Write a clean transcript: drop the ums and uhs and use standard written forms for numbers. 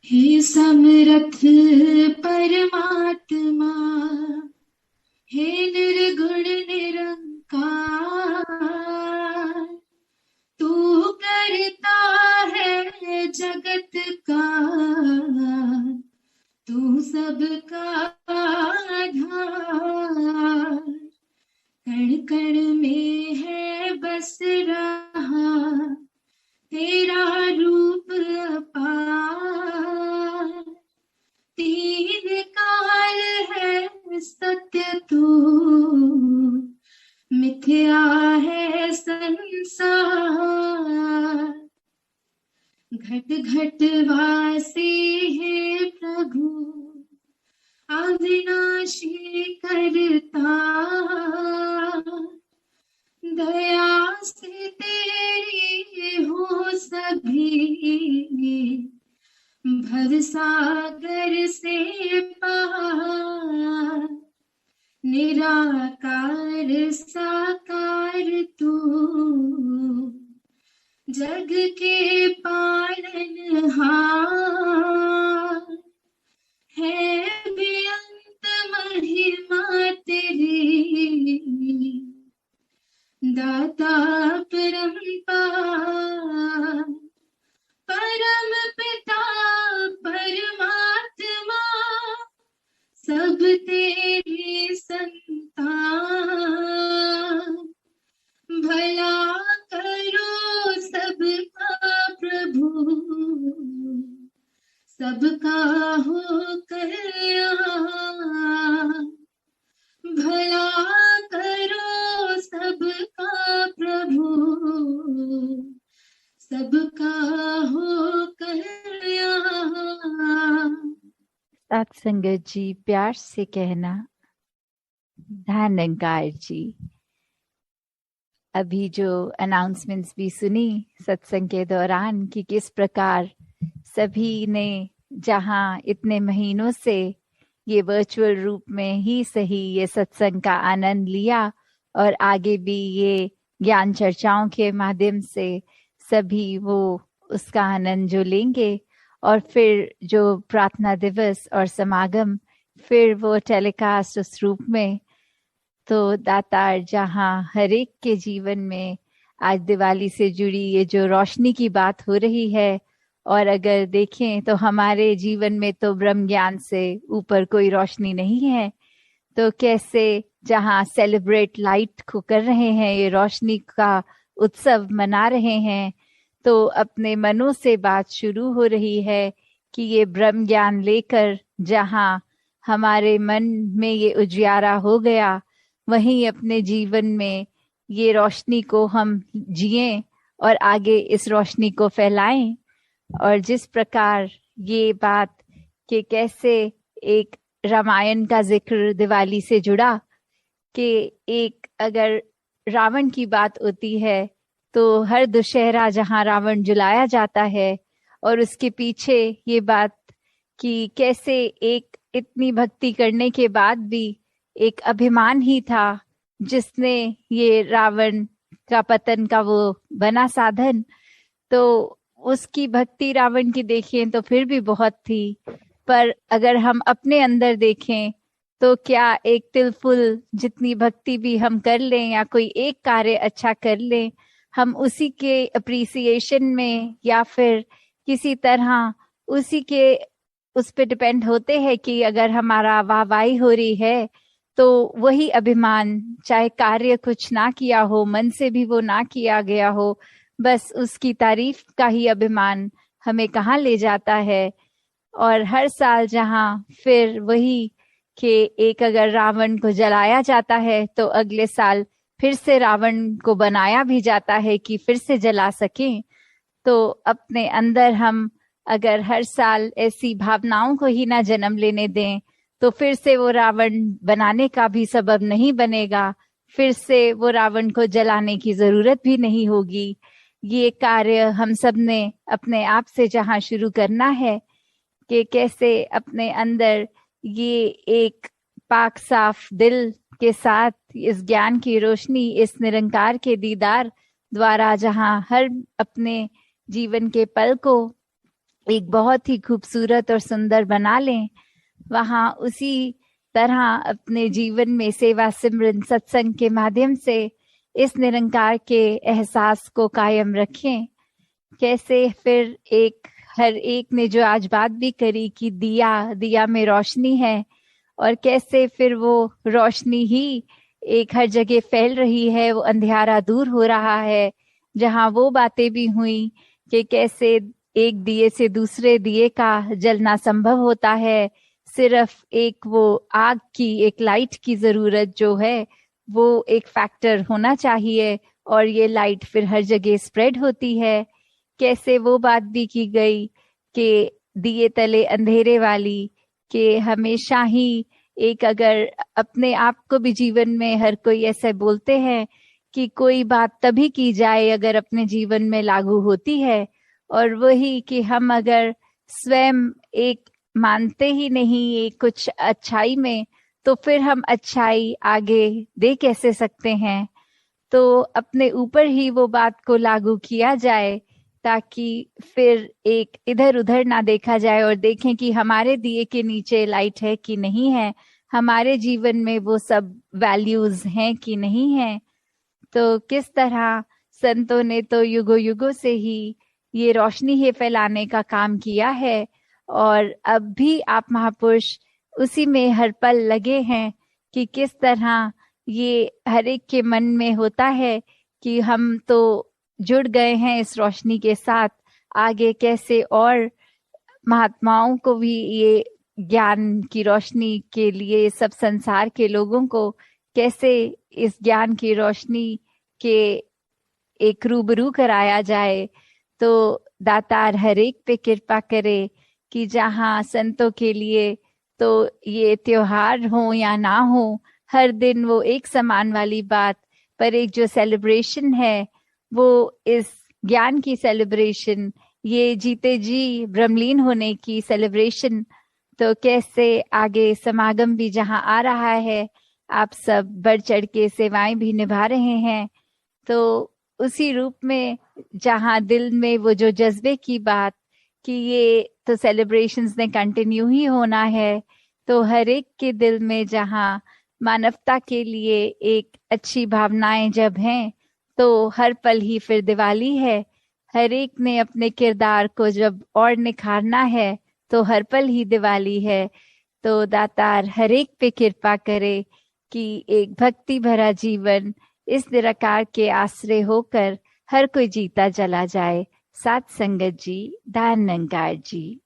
हे समरथ परमात्मा, हे निर्गुण निरंकार, तू करता है जगत का, तू सबका आधार। कण कण में है बस रहा तेरा रूप अपार। तीन काल है सत्य तू, मिथ्या है संसार। घट घट वासी है प्रभु, अविनाशी करता। दया से तेरी हो सभी, भवसागर से पार। निराकार साकार तू, जग के पालनहार। है बेअंत महिमा तेरी, दाता परम्पार। परम पिता परमात्मा, सब तेरी संतान। भला करो सबका प्रभु, सबका हो कल्याण। भला करो सबका प्रभु, सबका हो कल्याण। सत्संगत जी प्यार से कहना। धन्यकार जी। अभी जो अनाउंसमेंट्स भी सुनी सत्संग के दौरान कि किस प्रकार सभी ने जहां इतने महीनों से ये वर्चुअल रूप में ही सही ये सत्संग का आनंद लिया और आगे भी ये ज्ञान चर्चाओं के माध्यम से सभी वो उसका आनंद जो लेंगे और फिर जो प्रार्थना दिवस और समागम फिर वो टेलीकास्ट उस रूप में। तो दातार जहाँ हर एक के जीवन में आज दिवाली से जुड़ी ये जो रोशनी की बात हो रही है, और अगर देखें तो हमारे जीवन में तो ब्रह्म ज्ञान से ऊपर कोई रोशनी नहीं है, तो कैसे जहाँ सेलिब्रेट लाइट को कर रहे हैं, ये रोशनी का उत्सव मना रहे हैं, तो अपने मनों से बात शुरू हो रही है कि ये ब्रह्म ज्ञान लेकर जहाँ हमारे मन में ये उजियारा हो गया, वहीं अपने जीवन में ये रोशनी को हम जिएं और आगे इस रोशनी को फैलाएं। और जिस प्रकार ये बात कि कैसे एक रामायण का जिक्र दिवाली से जुड़ा कि एक अगर रावण की बात होती है तो हर दुशहरा जहां रावण जलाया जाता है, और उसके पीछे ये बात कि कैसे एक इतनी भक्ति करने के बाद भी एक अभिमान ही था जिसने ये रावण का पतन का वो बना साधन। तो उसकी भक्ति रावण की देखें तो फिर भी बहुत थी, पर अगर हम अपने अंदर देखें तो क्या एक तिलफुल जितनी भक्ति भी हम कर लें या कोई एक कार्य अच्छा कर लें, हम उसी के अप्रिसिएशन में या फिर किसी तरह उसी के उस पे डिपेंड होते हैं कि अगर हमारा वाहवाही हो रही है तो वही अभिमान, चाहे कार्य कुछ ना किया हो, मन से भी वो ना किया गया हो, बस उसकी तारीफ का ही अभिमान हमें कहाँ ले जाता है। और हर साल जहाँ फिर वही कि एक अगर रावण को जलाया जाता है तो अगले साल फिर से रावण को बनाया भी जाता है कि फिर से जला सकें। तो अपने अंदर हम अगर हर साल ऐसी भावनाओं को ही ना जन्म लेने दें तो फिर से वो रावण बनाने का भी सबब नहीं बनेगा, फिर से वो रावण को जलाने की जरूरत भी नहीं होगी। ये कार्य हम सब ने अपने आप से जहाँ शुरू करना है कि कैसे अपने अंदर ये एक पाक साफ दिल के साथ इस ज्ञान की रोशनी, इस निरंकार के दीदार द्वारा जहाँ हर अपने जीवन के पल को एक बहुत ही खूबसूरत और सुंदर बना लें, वहाँ उसी तरह अपने जीवन में सेवा सिमरन सत्संग के माध्यम से इस निरंकार के एहसास को कायम रखें। कैसे फिर हर एक ने जो आज बात भी करी कि दिया में रोशनी है, और कैसे फिर वो रोशनी ही एक हर जगह फैल रही है, वो अंधियारा दूर हो रहा है। जहाँ वो बातें भी हुई कि कैसे एक दिए से दूसरे दिए का जलना संभव होता है, सिर्फ एक वो आग की, एक लाइट की जरूरत जो है वो एक फैक्टर होना चाहिए, और ये लाइट फिर हर जगह स्प्रेड होती है। कैसे वो बात भी की गई कि दिए तले अंधेरे वाली, कि हमेशा ही एक, अगर अपने आप को भी जीवन में हर कोई ऐसे बोलते हैं कि कोई बात तभी की जाए अगर अपने जीवन में लागू होती है, और वही कि हम अगर स्वयं एक मानते ही नहीं एक कुछ अच्छाई में, तो फिर हम अच्छाई आगे दे कैसे सकते हैं। तो अपने ऊपर ही वो बात को लागू किया जाए, ताकि फिर एक इधर उधर ना देखा जाए, और देखें कि हमारे दिए के नीचे लाइट है कि नहीं है, हमारे जीवन में वो सब वैल्यूज हैं कि नहीं है। तो किस तरह संतों ने तो युगों युगों से ही ये रोशनी ही फैलाने का काम किया है, और अब भी आप महापुरुष उसी में हर पल लगे हैं कि किस तरह ये हर एक के मन में होता है कि हम तो जुड़ गए हैं इस रोशनी के साथ, आगे कैसे और महात्माओं को भी ये ज्ञान की रोशनी के लिए, सब संसार के लोगों को कैसे इस ज्ञान की रोशनी के एक रूबरू कराया जाए। तो दातार हर एक पे कृपा करे कि जहाँ संतों के लिए तो ये त्योहार हो या ना हो, हर दिन वो एक समान वाली बात, पर एक जो सेलिब्रेशन है वो इस ज्ञान की सेलिब्रेशन, ये जीते जी ब्रह्मलीन होने की सेलिब्रेशन। तो कैसे आगे समागम भी जहाँ आ रहा है, आप सब बढ़ चढ़ के सेवाएं भी निभा रहे हैं, तो उसी रूप में जहाँ दिल में वो जो जज्बे की बात कि ये तो सेलिब्रेशंस ने कंटिन्यू ही होना है, तो हर एक के दिल में जहाँ मानवता के लिए एक अच्छी भावनाएं जब हैं, तो हर पल ही फिर दिवाली है। हर एक ने अपने किरदार को जब और निखारना है, तो हर पल ही दिवाली है। तो दातार हर एक पे कृपा करे कि एक भक्ति भरा जीवन इस निराकार के आश्रय होकर हर कोई जीता चला जाए। सात संगत जी, दान निरंकार जी।